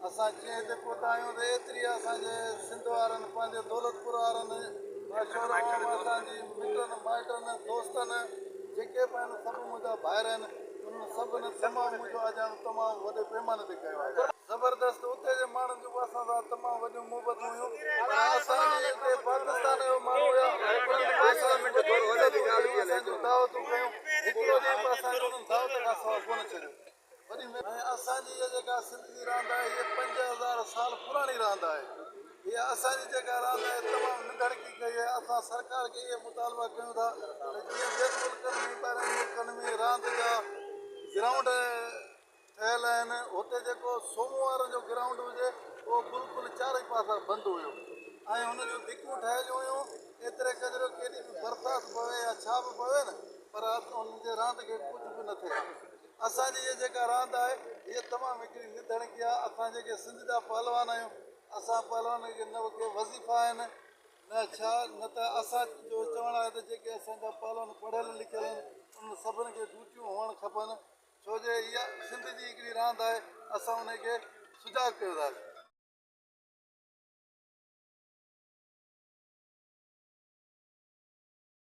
असां जीअं हिते पहुता आहियूं त एतिरी असांजे सिंध वारनि पंहिंजे दौलतपुर वारनि असांजी मिटनि माइटनि दोस्तनि जेके बि आहिनि सभु मुंहिंजा ॿाहिरि आहिनि उन्हनि सभिनी तमामु मुंहिंजो अॼु तमामु वॾे पैमाने ते कयो आहे ज़बरदस्त। उते जे माण्हुनि जूं असां सां तमामु वॾियूं मुहबतूं हुयूं। असांजे हिते पाकिस्तान जो माण्हू हुया असांजूं दावतूं कयूं, हिकिड़ो ॾींहुं बि असांखे उन्हनि दावत खां सवाइ कोन छॾियो। ऐं असांजी इहा जेका सिंध जी रांदि आहे इहा 5000 साल पुराणी रांदि आहे। इहा असांजी जेका रांदि आहे तमामु निंढड़की कई आहे। असां सरकार खे इहे मुतालबा कयूं था त जीअं ॿियनि मुल्कनि में ॿाहिरनि मुल्कनि में रांदि जा ग्राउंड ठहियल आहिनि, हुते जेको सोमवार जो ग्राउंड हुजे उहो बिल्कुलु चारई पासा बंदि हुयो ऐं हुन जूं दिकूं ठहियलूं हुयूं। एतिरे क़दुरु केॾी बि बरसाति पवे या छा बि पवे न, पर हुन जे रांदि खे कुझु बि न थिए। असांजी इहा जेका रांदि आहे इहा तमामु हिकिड़ी निधड़की आहे। असां जेके सिंध जा पहलवान आहियूं, असां पहलवान खे न के वज़ीफ़ा आहिनि न छा, न त असांजो चवणु आहे त जेके असांजा पहलवान पढ़ियल लिखियल आहिनि उन्हनि सभिनी खे ड्यूटियूं हुअणु खपनि, छो जो इहा सिंध जी हिकिड़ी रांदि आहे। असां उनखे सुजाॻ कयो था।